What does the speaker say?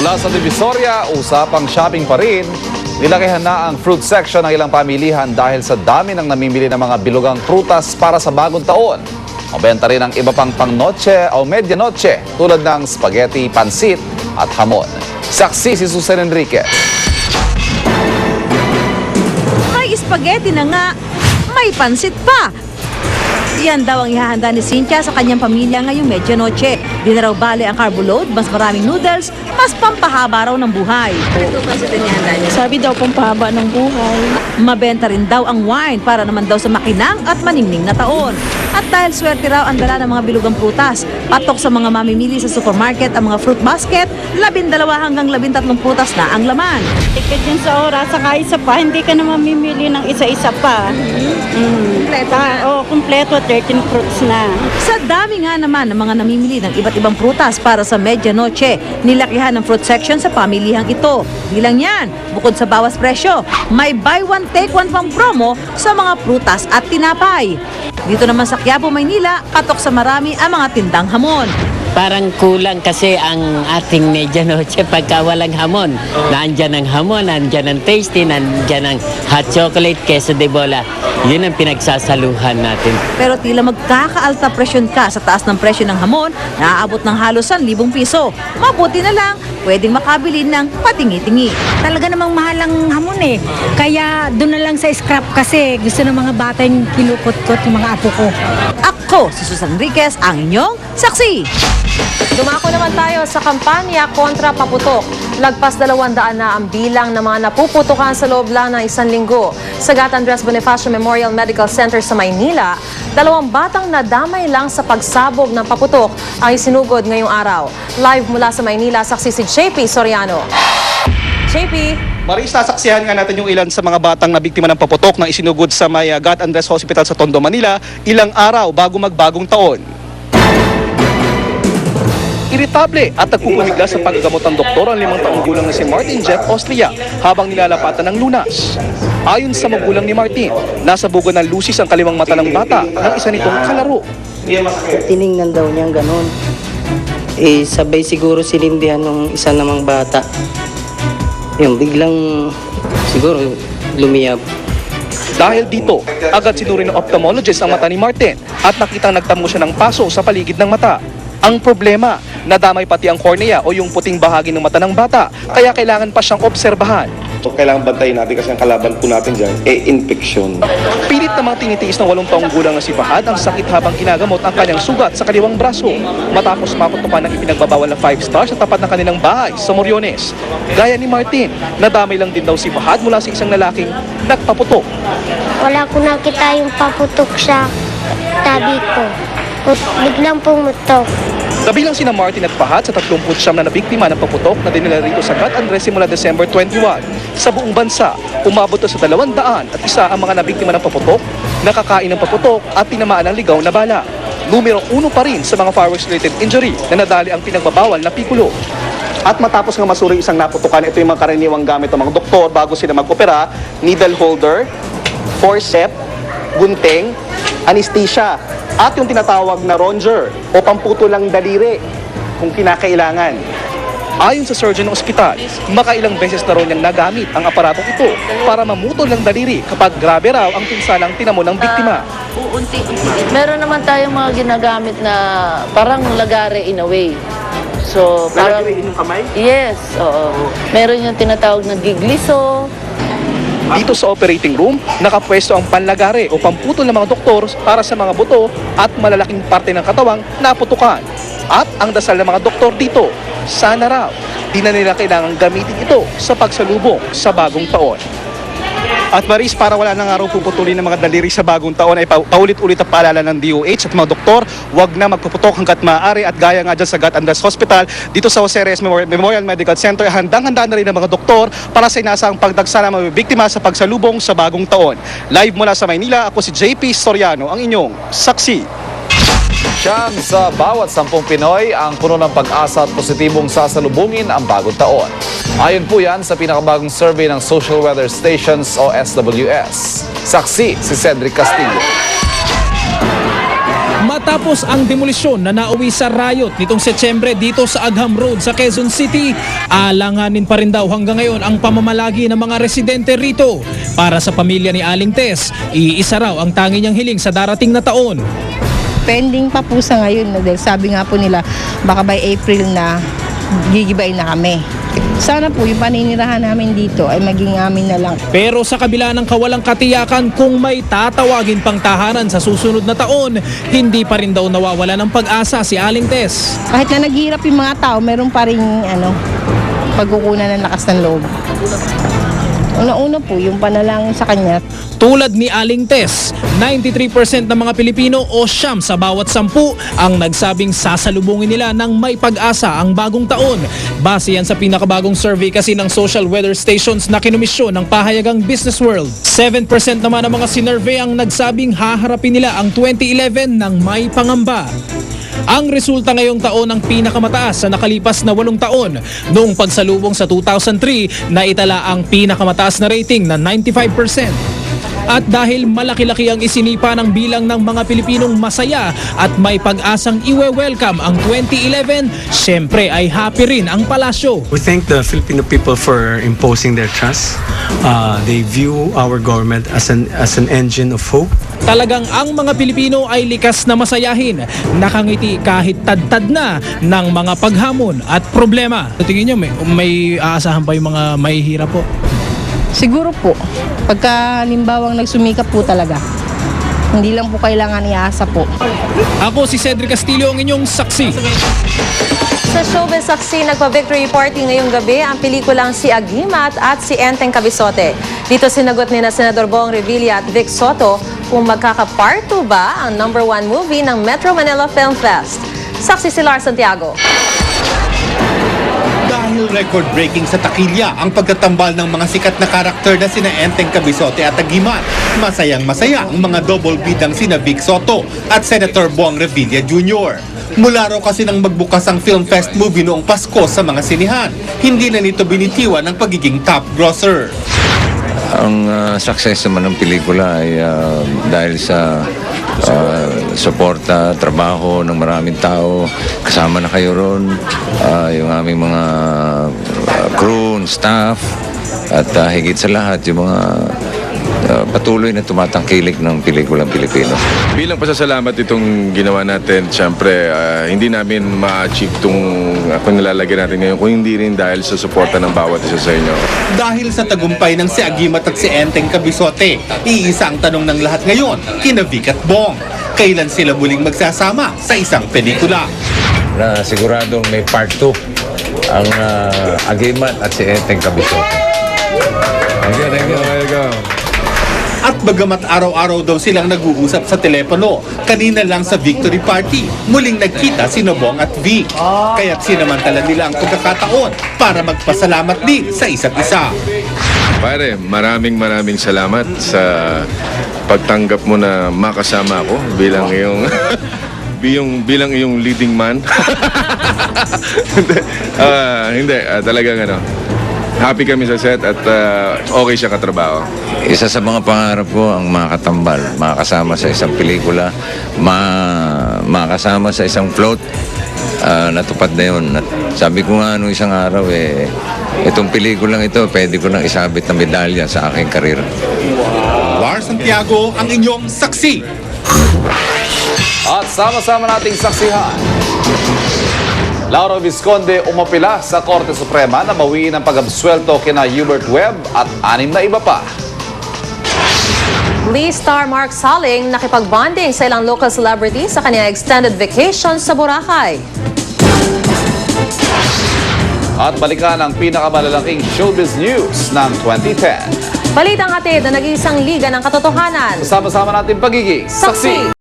Mula sa Divisoria, usapang shopping pa rin. Nilakihan na ang fruit section ng ilang pamilihan dahil sa dami ng namimili ng mga bilugang prutas para sa bagong taon. Mabenta rin ang iba pang pang-noche o medianoche tulad ng spaghetti, pansit at hamon. Saksi si Susan Enriquez. May spaghetti na nga, may pansit pa. Yan daw ang ihahanda ni Cynthia sa kanyang pamilya ngayong medianoche. Di na raw bale ang carbo load, mas maraming noodles, mas pampahaba raw ng buhay. Ito pansit ang ihahanda niya. Sabi daw pampahaba ng buhay. Mabenta rin daw ang wine para naman daw sa makinang at maningning na taon. At dahil swerte raw ang dala ng mga bilugang prutas, patok sa mga mamimili sa supermarket ang mga fruit basket, 12 hanggang 13 prutas na ang laman. Ticket yan sa oras, saka isa pa, hindi ka na mamimili ng isa-isa pa. Kompleto na. Kompleto, 13 fruits na. Sa dami nga naman ng mga namimili ng iba't ibang prutas para sa medianoche, nilakihan ng fruit section sa pamilihang ito. Di lang yan, bukod sa bawas presyo, may buy one take one pang promo sa mga prutas at tinapay. Dito naman sa Quiapo, Maynila, patok sa marami ang mga tindang hamon. Parang kulang kasi ang ating medianoche pagka walang hamon. Nandyan ang hamon, nandyan ang tasty, nandyan ang hot chocolate, queso de bola. Yun ang pinagsasaluhan natin. Pero tila magkakaalta presyon ka sa taas ng presyo ng hamon, naaabot ng halos 1,000 piso. Mabuti na lang, pwedeng makabili ng patingi-tingi. Talaga namang mahal ang hamon eh. Kaya doon na lang sa scrap kasi gusto ng mga bata yung kinukot-kot yung mga apo ko. Ako, si Susan Enriquez, ang inyong saksi. Dumako naman tayo sa kampanya kontra paputok. Lagpas 200 na ang bilang ng mga napuputukan sa loob lang ng 1 linggo. Sa Gat Andres Bonifacio Memorial Medical Center sa Maynila, 2 batang nadamay lang sa pagsabog ng paputok ang isinugod ngayong araw. Live mula sa Maynila, saksi si JP Soriano. JP. Maris, sasaksihan nga natin yung ilan sa mga batang na biktima ng paputok na isinugod sa may Gat Andres Hospital sa Tondo, Manila, ilang araw bago magbagong taon. Iritable at nagpupumigla sa paggamot ng doktor ang 5 taong gulang na si Martin Jeff Austria habang nilalapatan ng lunas. Ayon sa magulang ni Martin, nasa buga ng lusis ang kaliwang mata ng bata ng isa nitong kalaro. Tiningnan daw niyang ganun. Sabay siguro sinindihan ng isa namang bata. Yung biglang siguro lumiyab. Dahil dito, agad sinuri ng ophthalmologist ang mata ni Martin at nakitang nagtamo siya ng paso sa paligid ng mata. Ang problema, nadamay pati ang cornea o yung puting bahagi ng mata ng bata, kaya kailangan pa siyang obserbahan. So kailangan bantayin natin kasi ang kalaban po natin dyan, infection. Pilit namang tinitiis ng 8 taong gulang na si Fahad ang sakit habang ginagamot ang kanyang sugat sa kaliwang braso matapos maputukan ng ipinagbabawal na 5-star sa tapat ng kanilang bahay sa Moriones. Gaya ni Martin, nadamay lang din daw si Fahad mula sa isang lalaking nagpaputok. Wala ko nakita yung paputok sa tabi ko. Biglang pumutok. Kabilang sina Martin at Fahad sa 39 na nabiktima ng paputok na dinala rito sa Gat Andres simula December 21. Sa buong bansa, umabot na sa 200 at isa ang mga nabiktima ng paputok, nakakain ng paputok at tinamaan ng ligaw na bala. Numero 1 pa rin sa mga fireworks-related injury na nadali ang pinagbabawal na pikulo. At matapos nga masuri isang naputukan, ito yung mga karaniwang gamit ng mga doktor bago sila mag-opera: needle holder, forceps, gunting, anesthesia, at yung tinatawag na ronger o pamputulang daliri kung kinakailangan. Ayon sa surgeon ng ospital, makailang beses na rin niyang nagamit ang aparatong ito para mamutol ng daliri kapag grabe raw ang pinsalang tinamo ng biktima. Meron naman tayong mga ginagamit na parang lagare in a way. So, parang yung kamay? yes, oo. Meron yung tinatawag na gigliso. Dito sa operating room, nakapwesto ang panlagare o pamputol ng mga doktor para sa mga buto at malalaking parte ng katawang naputukan. At ang dasal ng mga doktor dito, sana raw, di na nila kailangang gamitin ito sa pagsalubong sa bagong taon. At Maris, para wala nang araw puputulin ng mga daliri sa bagong taon ay paulit-ulit ang paalala ng DOH at mga doktor, wag na magpuputok hanggat maaari at gaya nga dyan sa Gat Andres Hospital, dito sa Jose Reyes Memorial Medical Center, handang-handa na rin ang mga doktor para sa inaasahang pagdagsa ng mga biktima sa pagsalubong sa bagong taon. Live mula sa Maynila, ako si JP Soriano, ang inyong saksi. Siyam sa bawat 10 Pinoy ang puno ng pag-asa at positibong sasalubungin ang bagong taon. Ayon po yan sa pinakabagong survey ng Social Weather Stations o SWS. Saksi si Cedric Castillo. Matapos ang demolisyon na nauwi sa riot nitong Setyembre dito sa Agham Road sa Quezon City, alanganin pa rin daw hanggang ngayon ang pamamalagi ng mga residente rito. Para sa pamilya ni Aling Tess, iisa raw ang tangi niyang hiling sa darating na taon. Pending pa po sa ngayon, no, dahil sabi nga po nila, baka by April na gigibayin na kami. Sana po yung paninirahan namin dito ay maging amin na lang. Pero sa kabila ng kawalang katiyakan kung may tatawagin pang tahanan sa susunod na taon, hindi pa rin daw nawawala ng pag-asa si Aling Tess. Kahit na naghihirap yung mga tao, meron pa rin pagkukunan ng lakas ng loob. Una-una po, yung panalangin sa kanya. Tulad ni Aling Tess, 93% ng mga Pilipino o 9 sa bawat 10 ang nagsabing sasalubungin nila ng may pag-asa ang bagong taon. Base yan sa pinakabagong survey kasi ng social weather stations na kinumisyon ng pahayagang Business World. 7% naman ng mga sinurvey ang nagsabing haharapin nila ang 2011 ng may pangamba. Ang resulta ngayong taon ang pinakamataas sa nakalipas na 8 taon. Noong pagsalubong sa 2003, naitala ang pinakamataas na rating na 95%. At dahil malaki-laki ang isinipa ng bilang ng mga Pilipinong masaya at may pag-asang iwe-welcome ang 2011, syempre ay happy rin ang palasyo. We thank the Filipino people for imposing their trust. They view our government as an engine of hope. Talagang ang mga Pilipino ay likas na masayahin, nakangiti kahit tad-tad na ng mga paghamon at problema. Tingin niyo may aasahan pa yung mga mahihirap po? Siguro po, pagka limbawang nagsumikap po talaga, hindi lang po kailangan iasa po. Ako si Cedric Castillo, ang inyong saksi. Sa Showbiz Saksi, nagpa-victory party ngayong gabi ang pelikulang Si Agimat at Si Enteng Cabizote. Dito sinagot ni na Senador Bong Revilla at Vic Soto kung magkaka-part 2 ba ang #1 movie ng Metro Manila Film Fest. Saksi si Lar Santiago. Dahil record-breaking sa takilya ang pagtatambal ng mga sikat na karakter na sina Enteng Cabizote at Agimat, masayang-masaya ang mga double bidang sina Vic Soto at Senator Bong Revilla Jr. Mula raw kasi nang magbukas ang Film Fest movie noong Pasko sa mga sinihan, hindi na nito binitiwan ang pagiging top grosser. Ang success naman ng pelikula ay dahil sa suporta, trabaho ng maraming tao. Kasama na kayo ron, yung aming mga crew, staff, at higit sa lahat yung mga patuloy na tumatangkilik ng pelikulang Pilipino. Bilang pasasalamat itong ginawa natin, siyempre hindi namin ma-achieve itong kung nilalagyan natin ngayon kung hindi rin dahil sa suporta ng bawat isa sa inyo. Dahil sa tagumpay ng Si Agimat at Si Enteng Cabizote, iisa ang tanong ng lahat ngayon, kina Vic at Bong. Kailan sila muling magsasama sa isang pelikula? Na siguradong may part 2 ang Agimat at Si Enteng Cabizote. Thank you, thank you. There you go. At bagamat araw-araw daw silang nag-uusap sa telepono, kanina lang sa victory party, muling nagkita si Bong at Vic. Kaya't sinamantala nila ang pagkakataon para magpasalamat din sa isa't isa. Pare, maraming salamat sa pagtanggap mo na makasama ako bilang bilang iyong leading man. Hindi, talagang happy kami sa set at okay siya katrabaho. Isa sa mga pangarap ko ang makatambal, makasama sa isang pelikula, makasama sa isang float. Natupad na yun. At sabi ko nga nung isang araw, itong pelikulang ito, pwede ko nang isabit na medalya sa aking karir. Lar Santiago, ang inyong saksi. At sama-sama nating saksihan. Laura Visconde umapila sa Korte Suprema na bawiin ang pag-absuelto kina Hubert Webb at 6 na iba pa. Lee star Mark Saling nakipag-bonding sa ilang local celebrities sa kanyang extended vacation sa Boracay. At balikan ang pinakamalalaking showbiz news ng 2010. Balitang hatid na nag-iisang liga ng katotohanan. Sama-sama natin pagiging saksi.